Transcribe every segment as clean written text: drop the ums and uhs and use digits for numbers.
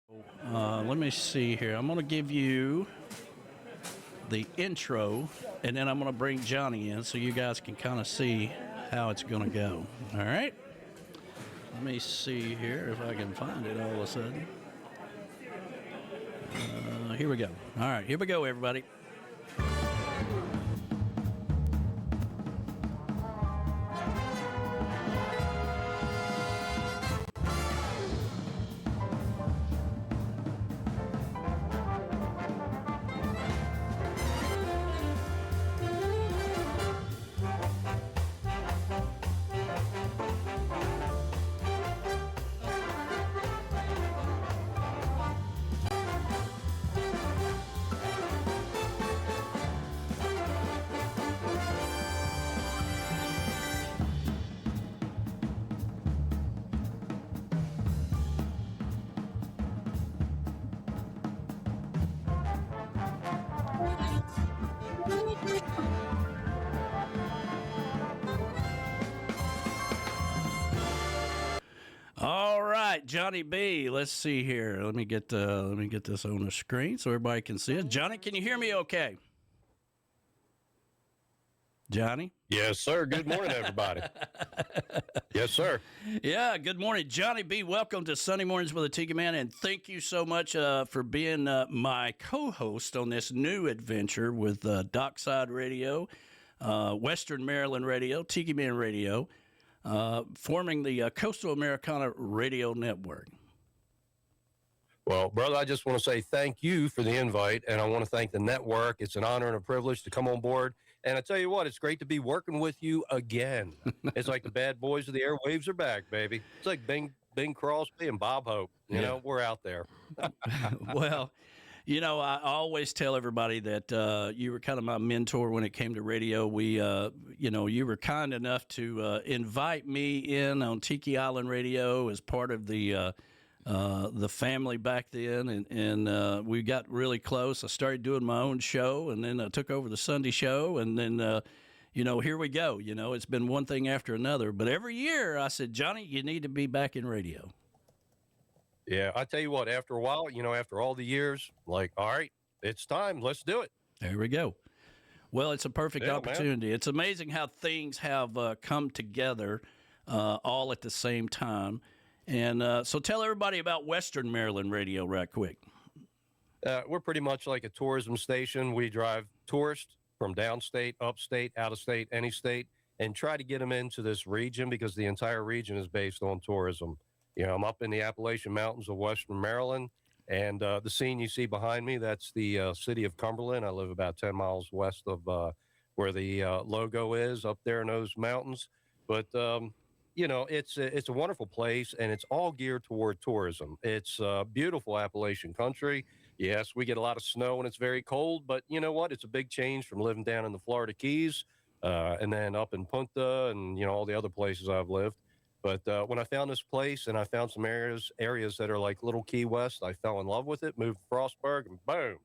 Let me see here. I'm going to give you the intro, and then I'm going to bring Johnny in so you guys can kind of see how it's going to go. All right? Let me see here if I can find it all of a sudden. Here we go. All right, here we go, everybody. Johnny B, let's see here. Let me get this on the screen so everybody can see it. Johnny, can you hear me okay? Johnny? Yes, sir. Good morning, everybody. Yes, sir. Yeah, good morning. Johnny B, welcome to Sunday Mornings with the Tiki Man, and thank you so much for being my co-host on this new adventure with Dockside Radio, Western Maryland Radio, Tiki Man Radio, forming the Coastal Americana Radio Network. Well, brother, I just want to say thank you for the invite, and I want to thank the network. It's an honor and a privilege to come on board. And I tell you what, it's great to be working with you again. It's like the bad boys of the airwaves are back, baby. It's like Bing Crosby and Bob Hope. You know, we're out there. Well, you know, I always tell everybody that you were kind of my mentor when it came to radio. You were kind enough to invite me in on Tiki Island Radio as part of the family back then, and we got really close. I started doing my own show, and then I took over the Sunday show, and then, here we go. You know, it's been one thing after another. But every year I said, Johnny, you need to be back in radio. Yeah, I tell you what, after a while, after all the years, like, all right, it's time. Let's do it. There we go. Well, it's a perfect opportunity. Man. It's amazing how things have come together all at the same time. And so tell everybody about Western Maryland Radio right quick. We're pretty much like a tourism station. We drive tourists from downstate, upstate, out of state, any state, and try to get them into this region because the entire region is based on tourism. I'm up in the Appalachian Mountains of Western Maryland, and the scene you see behind me, that's the city of Cumberland. I live about 10 miles west of where the logo is up there in those mountains. But it's a wonderful place, and it's all geared toward tourism. It's beautiful Appalachian country. Yes, we get a lot of snow and it's very cold, but you know what? It's a big change from living down in the Florida Keys and then up in Punta and, all the other places I've lived. But when I found this place and I found some areas that are like Little Key West, I fell in love with it, moved to Frostburg, and boom.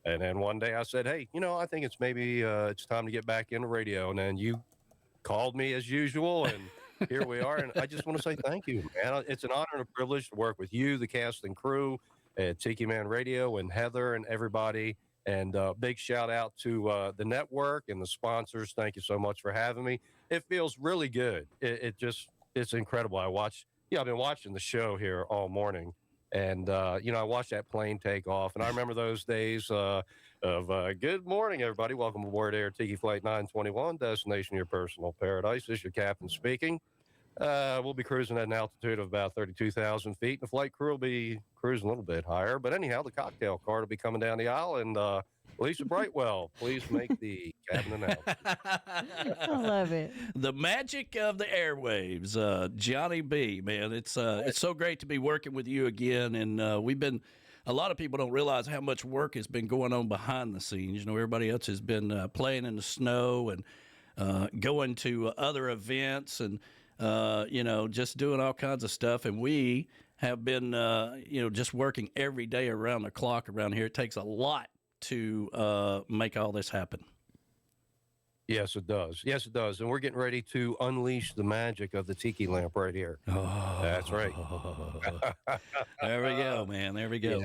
And then one day I said, hey, I think it's maybe it's time to get back into radio. And then you called me as usual, and here we are. And I just want to say thank you, man. It's an honor and a privilege to work with you, the cast and crew at Tiki Man Radio, and Heather and everybody. And big shout out to the network and the sponsors. Thank you so much for having me. It feels really good. It's incredible. I've been watching the show here all morning. And, I watched that plane take off. And I remember those days of good morning, everybody. Welcome aboard Air Tiki Flight 921, destination your personal paradise. This is your captain speaking. We'll be cruising at an altitude of about 32,000 feet. The flight crew will be cruising a little bit higher. But anyhow, the cocktail cart will be coming down the aisle. And Lisa Brightwell, please make the cabin announcement. I love it. The magic of the airwaves. Johnny B, man, it's so great to be working with you again. And a lot of people don't realize how much work has been going on behind the scenes. Everybody else has been playing in the snow and going to other events and, just doing all kinds of stuff. And we have been, just working every day around the clock around here. It takes a lot to make all this happen. Yes, it does. Yes, it does. And we're getting ready to unleash the magic of the tiki lamp right here. That's right. There we go, man. There we Yeah, go.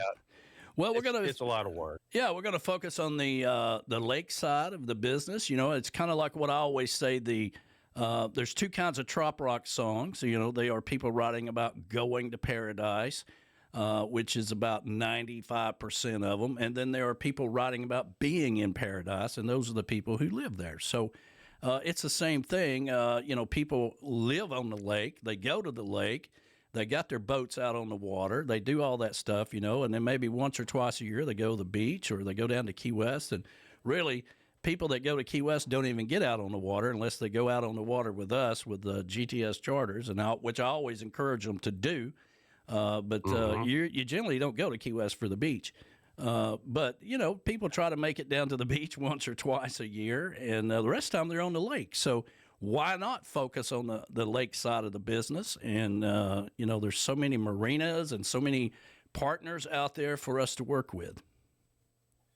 Well, we're gonna it's a lot of work. yeah, we're gonna focus on the lake side of the business. You know, it's kind of like what I always say. There's two kinds of trop rock songs. You know, they are people writing about going to paradise, which is about 95% of them, and then there are people writing about being in paradise, and those are the people who live there. So. It's the same thing. You know, people live on the lake. They go to the lake. They got their boats out on the water. They do all that stuff, you know, and then maybe once or twice a year they go to the beach or they go down to Key West. And really, people that go to Key West don't even get out on the water unless they go out on the water with us with the GTS charters, which I always encourage them to do. But you generally don't go to Key West for the beach. But, you know, people try to make it down to the beach once or twice a year, and the rest of the time they're on the lake. So why not focus on the lake side of the business? And, you know, there's so many marinas and so many partners out there for us to work with.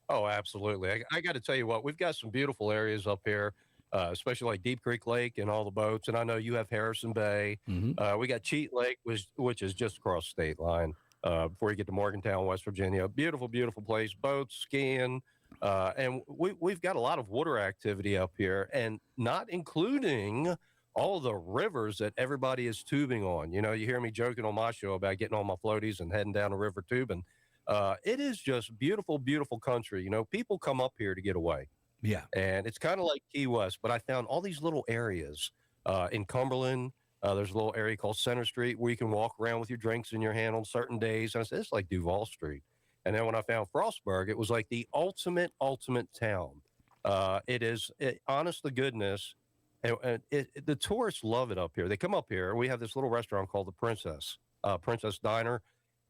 Oh, absolutely. I got to tell you what, we've got some beautiful areas up here, especially like Deep Creek Lake and all the boats. And I know you have Harrison Bay. We got Cheat Lake, which is just across the state line. Before you get to Morgantown, West Virginia. Beautiful, beautiful place. Boats, skiing. And we've got a lot of water activity up here, and not including all the rivers that everybody is tubing on. You know, you hear me joking on my show about getting on my floaties and heading down a river tubing. It is just beautiful, beautiful country. You know, people come up here to get away. Yeah. And it's kind of like Key West, but I found all these little areas in Cumberland. There's a little area called Center Street where you can walk around with your drinks in your hand on certain days. And I said, it's like Duval Street. And then when I found Frostburg, it was like the ultimate town. Honest to goodness, the tourists love it up here. They come up here. We have this little restaurant called the Princess Diner.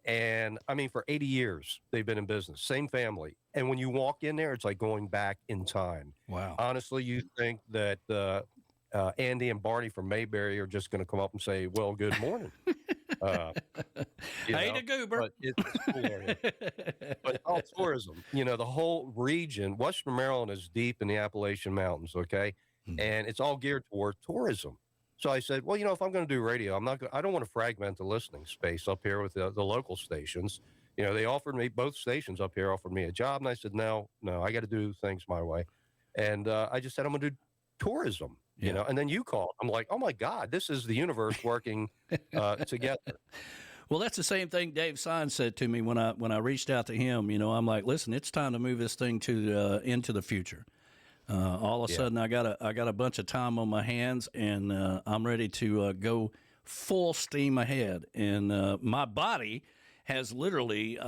And I mean, for 80 years, they've been in business. Same family. And when you walk in there, it's like going back in time. Wow. Honestly, you think that Andy and Barney from Mayberry are just going to come up and say, well, good morning. Hey, the goober. But it's cool area. But it's all tourism. You know, the whole region, Western Maryland is deep in the Appalachian Mountains, okay? And it's all geared toward tourism. So I said, well, you know, if I'm going to do radio, I don't want to fragment the listening space up here with the local stations. You know, both stations up here offered me a job. And I said, no, I got to do things my way. And I just said, I'm going to do tourism. You know, and then you called. I'm like, oh my God, this is the universe working together. Well, that's the same thing Dave Sines said to me when I reached out to him. You know, I'm like, listen, it's time to move this thing into the future. All of a sudden, I got a bunch of time on my hands, and I'm ready to go full steam ahead. And my body has literally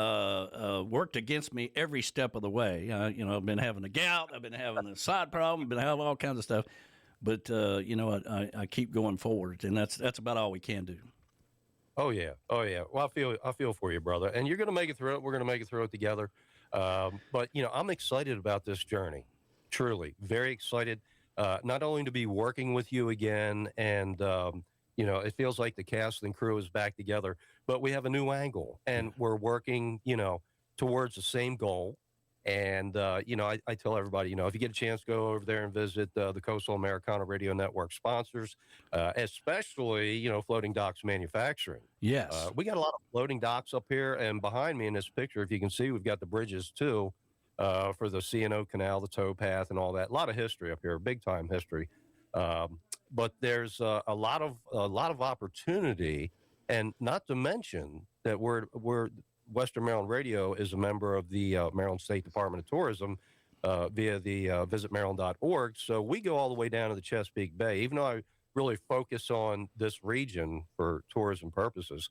worked against me every step of the way. You know, I've been having a gout, I've been having a side problem, I've been having all kinds of stuff. But, you know, I keep going forward, and that's about all we can do. Oh, yeah. Well, I feel for you, brother. And you're going to make it through it. We're going to make it through it together. But, you know, I'm excited about this journey. Truly. Very excited. Not only to be working with you again, and, you know, it feels like the cast and crew is back together, but we have a new angle, and we're working, you know, towards the same goal. And, you know, I tell everybody, you know, if you get a chance, go over there and visit the Coastal Americana Radio Network sponsors, especially, you know, Floating Docks Manufacturing. Yes. We got a lot of floating docks up here. And behind me in this picture, if you can see, we've got the bridges, too, for the C&O Canal, the tow path, and all that. A lot of history up here, big time history. But there's a lot of opportunity, and not to mention that we're Western Maryland Radio is a member of the Maryland State Department of Tourism via the visitmaryland.org. So we go all the way down to the Chesapeake Bay. Even though I really focus on this region for tourism purposes,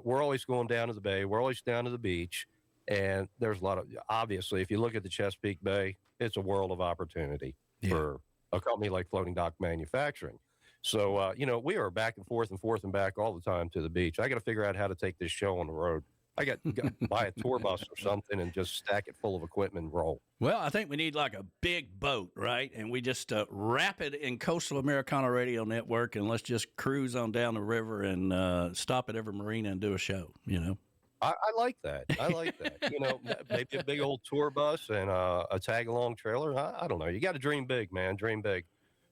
we're always going down to the bay. We're always down to the beach. And there's a lot of, obviously, if you look at the Chesapeake Bay, it's a world of opportunity for a company like Floating Dock Manufacturing. So, you know, we are back and forth and back all the time to the beach. I got to figure out how to take this show on the road. I got to buy a tour bus or something and just stack it full of equipment and roll. Well, I think we need like a big boat, right? And we just wrap it in Coastal Americana Radio Network, and let's just cruise on down the river and stop at every marina and do a show, you know? I like that. I like that. Maybe a big old tour bus and a tag along trailer. I don't know. You got to dream big, man. Dream big.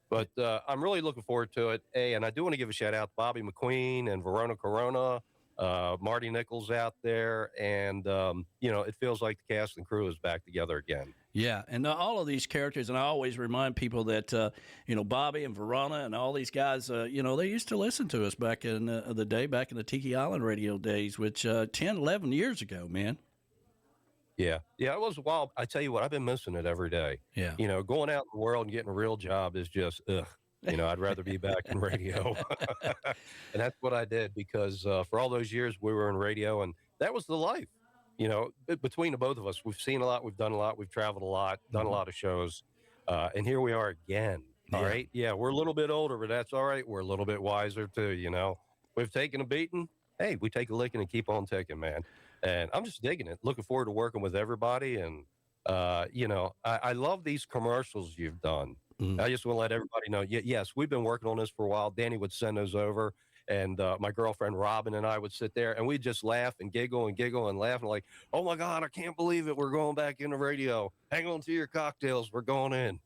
But I'm really looking forward to it. Hey, and I do want to give a shout out to Bobby McQueen and Verona Corona, Marty Nichols out there. And, it feels like the cast and crew is back together again. Yeah, and all of these characters, and I always remind people that, Bobby and Verona and all these guys, they used to listen to us back in the day, back in the Tiki Island radio days, which 10, 11 years ago, man. Yeah. Yeah, it was a while. I tell you what, I've been missing it every day. Yeah. Going out in the world and getting a real job is just, ugh. I'd rather be back in radio. And that's what I did because for all those years we were in radio and that was the life. Between the both of us, we've seen a lot, we've done a lot, we've traveled a lot, done a lot of shows. And here we are again. All right. Yeah, we're a little bit older, but that's all right. We're a little bit wiser too, We've taken a beating. Hey, we take a licking and keep on taking, man. And I'm just digging it. Looking forward to working with everybody. And, I love these commercials you've done. I just want to let everybody know, yes, we've been working on this for a while. Danny would send those over. And my girlfriend Robin and I would sit there and we'd just laugh and giggle and laugh and like, oh my God, I can't believe it. We're going back into radio. Hang on to your cocktails. We're going in.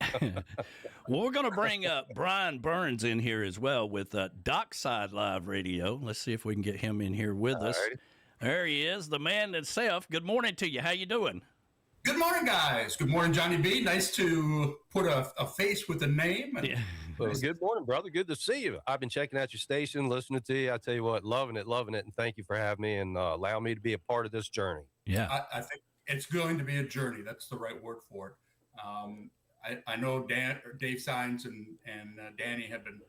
Well, we're going to bring Brian Burns in here as well with Dockside Live Radio. Let's see if we can get him in here with us. Right. There he is, the man himself. Good morning to you. How you doing? Good morning, guys. Good morning, Johnny B. Nice to put a face with a name. Yeah. Well, good morning, brother. Good to see you. I've been checking out your station, listening to you. I tell you what, loving it. And thank you for having me and allowing me to be a part of this journey. Yeah. I think it's going to be a journey. That's the right word for it. I know Dave Sines and Danny have been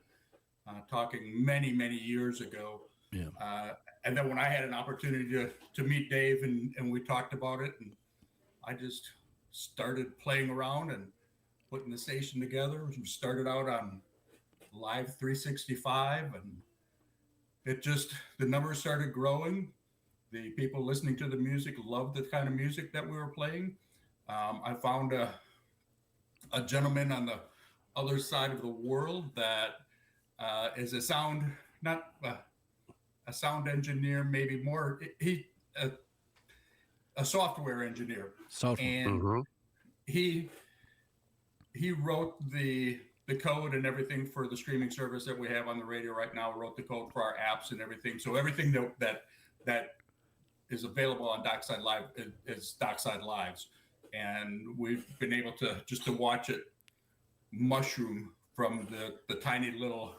talking many, many years ago. Yeah. And then when I had an opportunity to meet Dave and we talked about it, and I just started playing around and putting the station together. We started out on Live 365 and the numbers started growing. The people listening to the music loved the kind of music that we were playing. I found a gentleman on the other side of the world that is a sound engineer, maybe more. A software engineer. And he wrote the code and everything for the streaming service that we have on the radio right now. Wrote the code for our apps and everything. So everything that is available on Dockside Live is Dockside Lives, and we've been able to watch it mushroom from the tiny little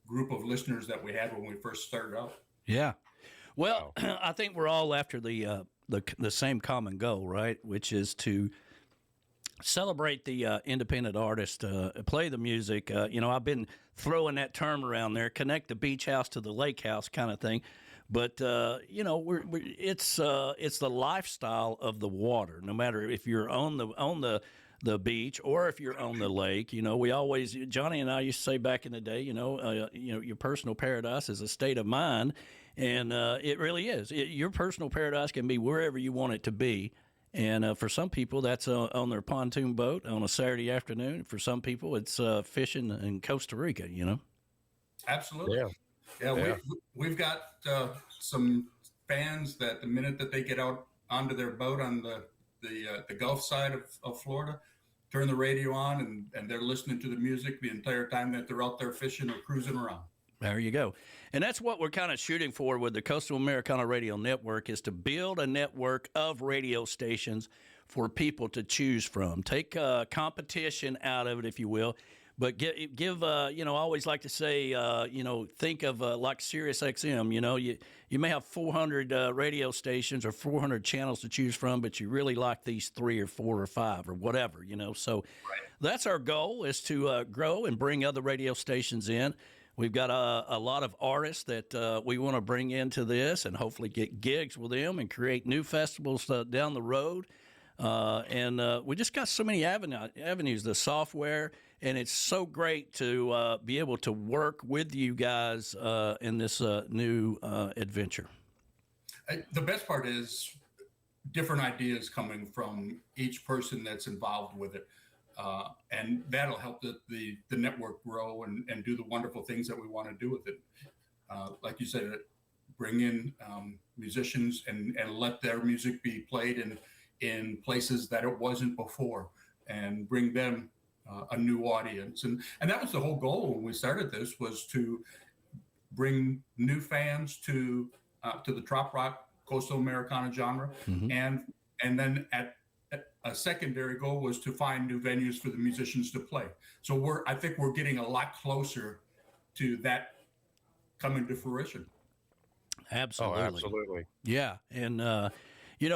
group of listeners that we had when we first started out. Yeah. Well, wow. I think we're all after the same common goal, right? Which is to celebrate the independent artist, play the music. I've been throwing that term around there, connect the beach house to the lake house kind of thing. But, it's the lifestyle of the water, no matter if you're on the beach or if you're on the lake. We always, Johnny and I used to say back in the day, your personal paradise is a state of mind. And it really is. Your personal paradise can be wherever you want it to be. And for some people, that's on their pontoon boat on a Saturday afternoon. For some people, it's fishing in Costa Rica, Absolutely. Yeah. We've got some fans that the minute that they get out onto their boat on the Gulf side of Florida, turn the radio on and they're listening to the music the entire time that they're out there fishing or cruising around. There you go. And that's what we're kind of shooting for with the Coastal Americana Radio Network, is to build a network of radio stations for people to choose from. Take competition out of it, if you will, but give I always like to say, think of like Sirius XM. You may have 400 radio stations or 400 channels to choose from, but you really like these 3 or 4 or 5 or whatever, So right. That's our goal, is to grow and bring other radio stations in. We've got a lot of artists that we want to bring into this and hopefully get gigs with them and create new festivals down the road. And we just got so many avenues, the software, and it's so great to be able to work with you guys in this new adventure. The best part is different ideas coming from each person that's involved with it. And that'll help the network grow and do the wonderful things that we want to do with it. Like you said, bring in musicians and let their music be played in places that it wasn't before, and bring them a new audience. And that was the whole goal when we started this, was to bring new fans to the trop rock coastal Americana genre, and then at a secondary goal was to find new venues for the musicians to play. So I think we're getting a lot closer to that coming to fruition. Absolutely. Oh, absolutely. Yeah. And,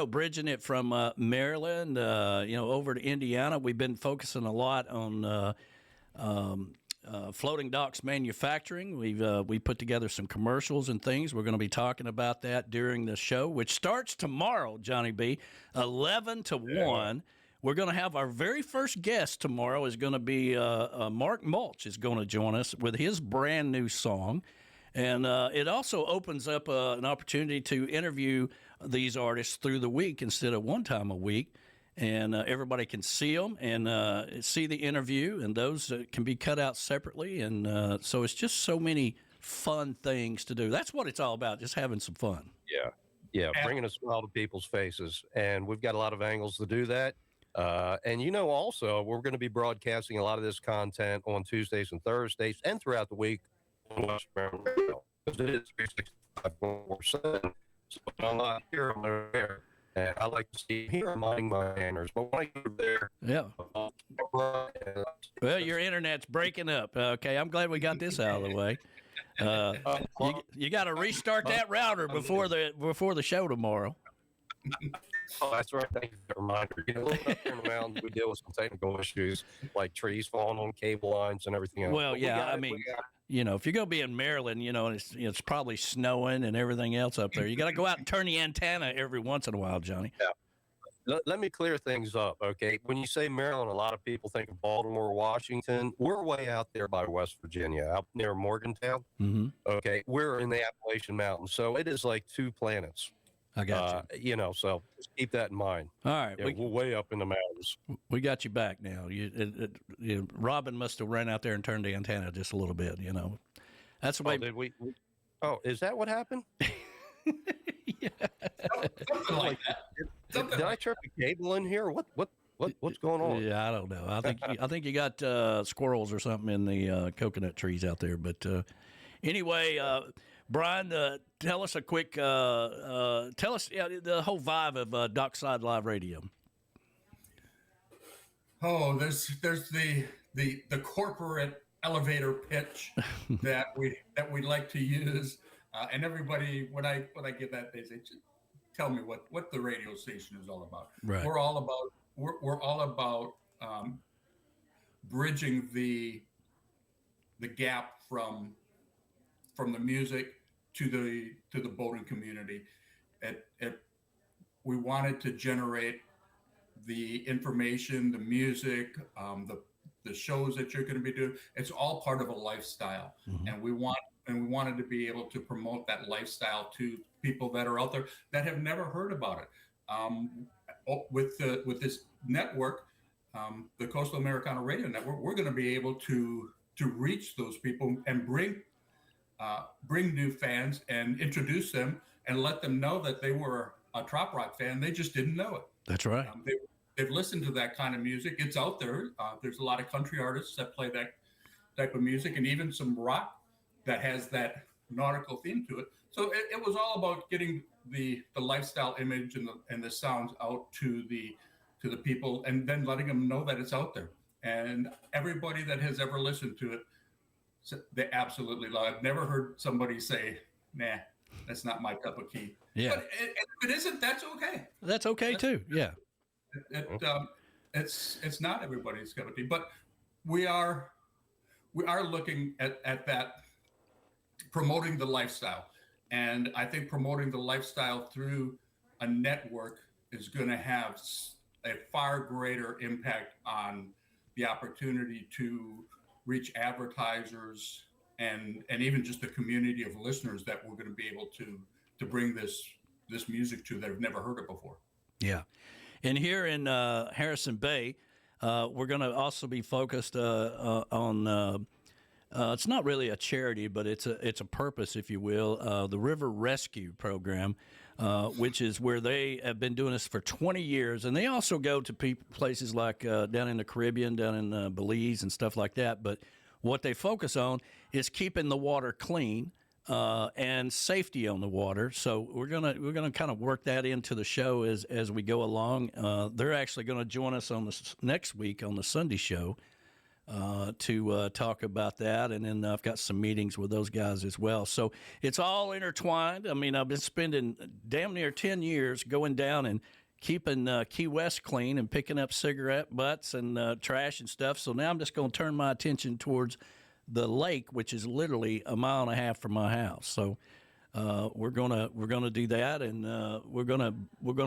bridging it from Maryland, over to Indiana, we've been focusing a lot on floating docks manufacturing. We put together some commercials and things. We're going to be talking about that during the show, which starts tomorrow, Johnny B, 11 to 1. We're going to have our very first guest tomorrow is going to be Mark Mulch is going to join us with his brand new song. And it also opens up an opportunity to interview these artists through the week instead of one time a week. And everybody can see them and see the interview, and those can be cut out separately. And so it's just so many fun things to do. That's what it's all about, just having some fun. Yeah, bringing a smile to people's faces. And we've got a lot of angles to do that. And, also, we're going to be broadcasting a lot of this content on Tuesdays and Thursdays and throughout the week on West Maryland Radio. Because it is 365 So I'm not here, I'm over there. And I like to see here, I'm minding my manners. But when I go there, well, your internet's breaking up. Okay, I'm glad we got this out of the way. You got to restart that router before the show tomorrow. Oh, that's right. Thank you for the reminder. Living up here in the mountains, we deal with some technical issues like trees falling on cable lines and everything else. Well, yeah, if you're going to be in Maryland, and it's probably snowing and everything else up there, you got to go out and turn the antenna every once in a while, Johnny. Yeah. Let me clear things up, okay? When you say Maryland, a lot of people think of Baltimore, Washington. We're way out there by West Virginia, out near Morgantown. Mm-hmm. Okay, we're in the Appalachian Mountains, so it is like two planets. I got you. So just keep that in mind. All right. Yeah, we're way up in the mountains. We got you back now. Robin must have ran out there and turned the antenna just a little bit, That's the way. Did we? Oh, is that what happened? Yeah. Something like that. Did I trip a cable in here? What's going on? Yeah, I don't know. I think you got squirrels or something in the coconut trees out there. But anyway, Brian, tell us a quick. Tell us the whole vibe of Dockside Live Radio. Oh, there's the corporate elevator pitch that we like to use, and everybody when I give that, they say, tell me what the radio station is all about. Right. We're all about bridging the gap from the music to the boating community. We wanted to generate the information, the music, the shows that you're going to be doing. It's all part of a lifestyle, and we wanted to be able to promote that lifestyle to people that are out there that have never heard about it. With this network, the Coastal Americana Radio Network, we're going to be able to reach those people and bring new fans and introduce them and let them know that they were a trop rock fan. They just didn't know it. That's right. They've listened to that kind of music. It's out there. There's a lot of country artists that play that type of music, and even some rock that has that nautical theme to it. So it was all about getting the lifestyle image and the sounds out to the people, and then letting them know that it's out there. And everybody that has ever listened to it, they absolutely love it. I've never heard somebody say, nah, that's not my cup of tea. Yeah. But if it isn't, that's okay. That's okay too. Yeah. It's not everybody's cup of tea, but we are looking at that, promoting the lifestyle. And I think promoting the lifestyle through a network is going to have a far greater impact on the opportunity to reach advertisers and even just the community of listeners that we're going to be able to bring this music to that have never heard it before. Yeah. And here in Harrison Bay, we're going to also be focused on it's not really a charity, but it's a purpose, if you will, the River Rescue Program, which is where they have been doing this for 20 years. And they also go to places like down in the Caribbean, down in Belize and stuff like that. But what they focus on is keeping the water clean and safety on the water. So we're gonna kind of work that into the show as we go along. They're actually going to join us on next week on the Sunday show to talk about that, and then I've got some meetings with those guys as well. So it's all intertwined. I mean, I've been spending damn near 10 years going down and keeping Key West clean and picking up cigarette butts and trash and stuff. So now I'm just going to turn my attention towards the lake, which is literally a mile and a half from my house. So we're gonna do that, and we're gonna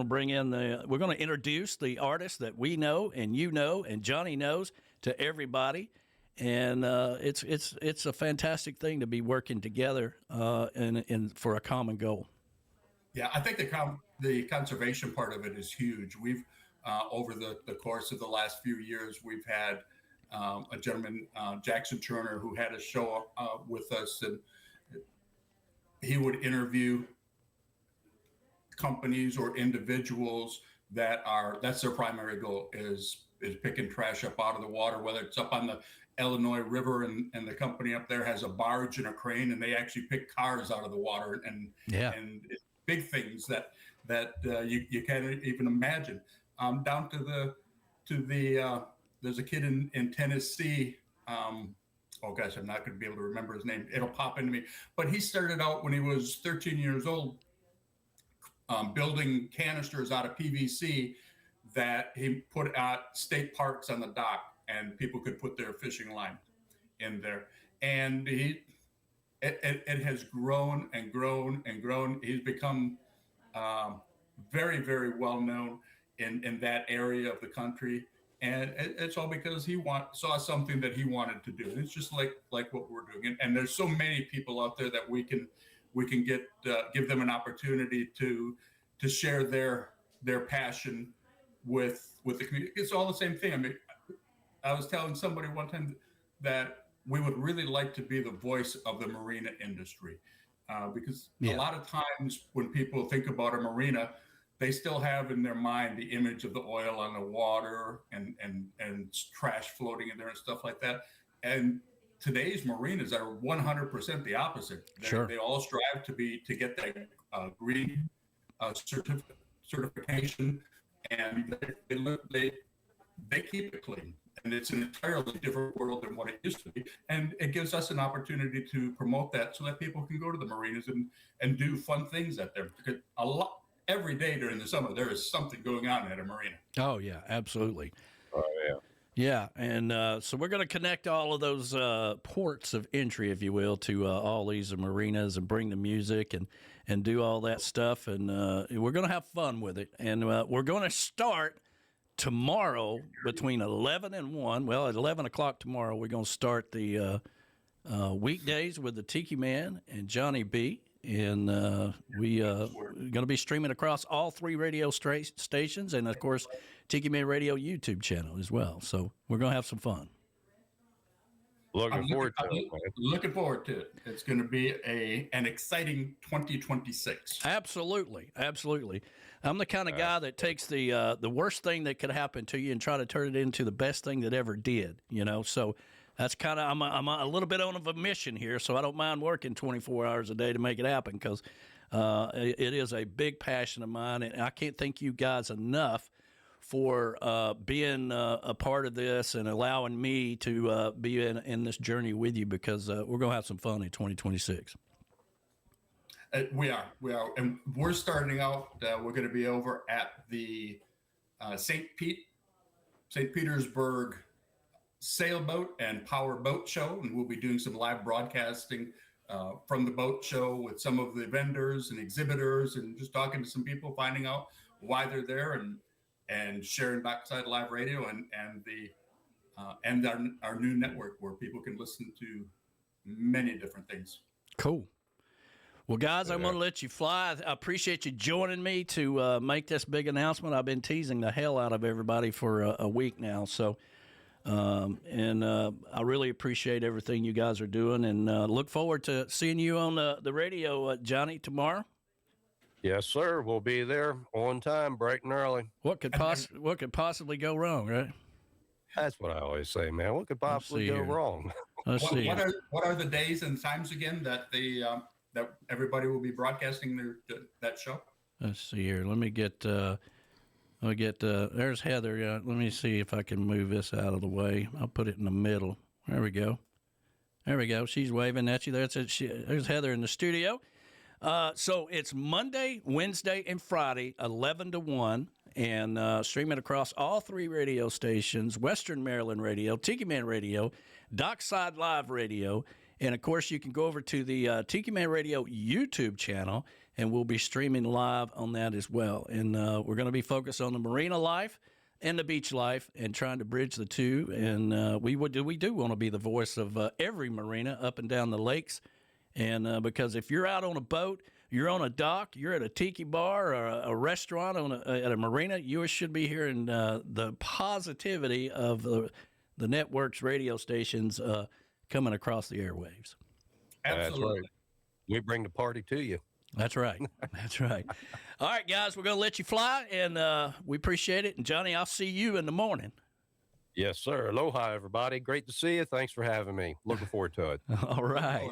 bring in we're gonna introduce the artists that we know and you know and Johnny knows to everybody, and it's a fantastic thing to be working together and for a common goal. Yeah, I think the conservation part of it is huge. We've over the course of the last few years, we've had a gentleman, Jackson Turner, who had a show with us, and he would interview companies or individuals that's their primary goal is picking trash up out of the water, whether it's up on the Illinois River and the company up there has a barge and a crane, and they actually pick cars out of the water and big things that you can't even imagine. Down to the there's a kid in Tennessee. Oh gosh, I'm not going to be able to remember his name. It'll pop into me. But he started out when he was 13 years old, building canisters out of PVC that he put at state parks on the dock, and people could put their fishing line in there. And it has grown and grown and grown. He's become very, very well known in that area of the country. And it's all because he saw something that he wanted to do. And it's just like what we're doing. And there's so many people out there that we can give them an opportunity to share their passion with the community. It's all the same thing. I mean, I was telling somebody one time that we would really like to be the voice of the marina industry, because a lot of times when people think about a marina, they still have in their mind the image of the oil on the water and trash floating in there and stuff like that. And today's marinas are 100% the opposite. They all strive to get that green certification, and they keep it clean. And it's an entirely different world than what it used to be. And it gives us an opportunity to promote that so that people can go to the marinas and do fun things at there. Because every day during the summer, there is something going on at a marina. Oh, yeah, absolutely. Oh, yeah. Yeah, and so we're going to connect all of those ports of entry, if you will, to all these marinas and bring the music and do all that stuff. And we're going to have fun with it. And we're going to start tomorrow between 11 and 1. Well, at 11 o'clock tomorrow, we're going to start the weekdays with the Tiki Man and Johnny B. And we're going to be streaming across all 3 radio stations and, of course, Tiki Man Radio YouTube channel as well. So we're going to have some fun. Looking forward to it, man. Looking forward to it. It's going to be an exciting 2026. Absolutely. Absolutely. I'm the kind of guy that takes the worst thing that could happen to you and try to turn it into the best thing that ever did, you know. So that's kind of, I'm a little bit on a mission here, so I don't mind working 24 hours a day to make it happen, because it is a big passion of mine, and I can't thank you guys enough for being a part of this and allowing me to be in this journey with you, because we're going to have some fun in 2026. We are, and we're starting out. We're going to be over at the St. Petersburg Sailboat and Power Boat Show, and we'll be doing some live broadcasting from the boat show with some of the vendors and exhibitors, and just talking to some people, finding out why they're there, and sharing Backside Live Radio and our new network where people can listen to many different things. Cool. Well, guys, I'm going to let you fly. I appreciate you joining me to make this big announcement. I've been teasing the hell out of everybody for a week now. So And I really appreciate everything you guys are doing, and look forward to seeing you on the radio, Johnny, tomorrow. Yes, sir. We'll be there on time, bright and early. What could possibly go wrong, right? That's what I always say, man. What could possibly go wrong? Let's see. What are the days and times again that that everybody will be broadcasting that show? Let's see here. Let me get. There's Heather. Let me see if I can move this out of the way. I'll put it in the middle. There we go. She's waving at you. There's Heather in the studio. So it's Monday, Wednesday, and Friday, 11 to 1, and streaming across all 3 radio stations: Western Maryland Radio, Tiki Man Radio, Dockside Live Radio, and of course you can go over to the Tiki Man Radio YouTube channel, and we'll be streaming live on that as well. And we're going to be focused on the marina life and the beach life, and trying to bridge the two. And we do want to be the voice of every marina up and down the lakes. And because if you're out on a boat, you're on a dock, you're at a tiki bar or a restaurant at a marina, you should be hearing the positivity of the network's radio stations coming across the airwaves. Absolutely. That's right. We bring the party to you. That's right. That's right. All right, guys, we're going to let you fly, and we appreciate it. And, Johnny, I'll see you in the morning. Yes, sir. Aloha, everybody. Great to see you. Thanks for having me. Looking forward to it. All right.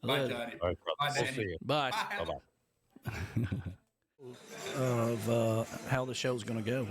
Bye, Johnny. All right, Bye, we'll Danny. see you. Bye. Bye-bye. Of how the show's going to go.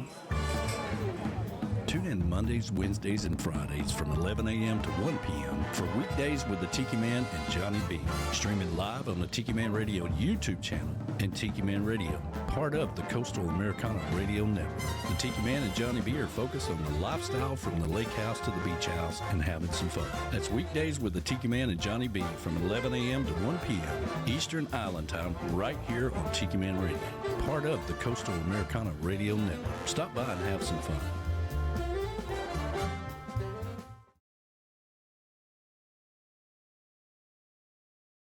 Tune in Mondays, Wednesdays, and Fridays from 11 a.m. to 1 p.m. for Weekdays with the Tiki Man and Johnny B. Streaming live on the Tiki Man Radio YouTube channel and Tiki Man Radio, part of the Coastal Americana Radio Network. The Tiki Man and Johnny B are focused on the lifestyle from the lake house to the beach house and having some fun. That's Weekdays with the Tiki Man and Johnny B from 11 a.m. to 1 p.m. Eastern Island Time, right here on Tiki Man Radio, part of the Coastal Americana Radio Network. Stop by and have some fun.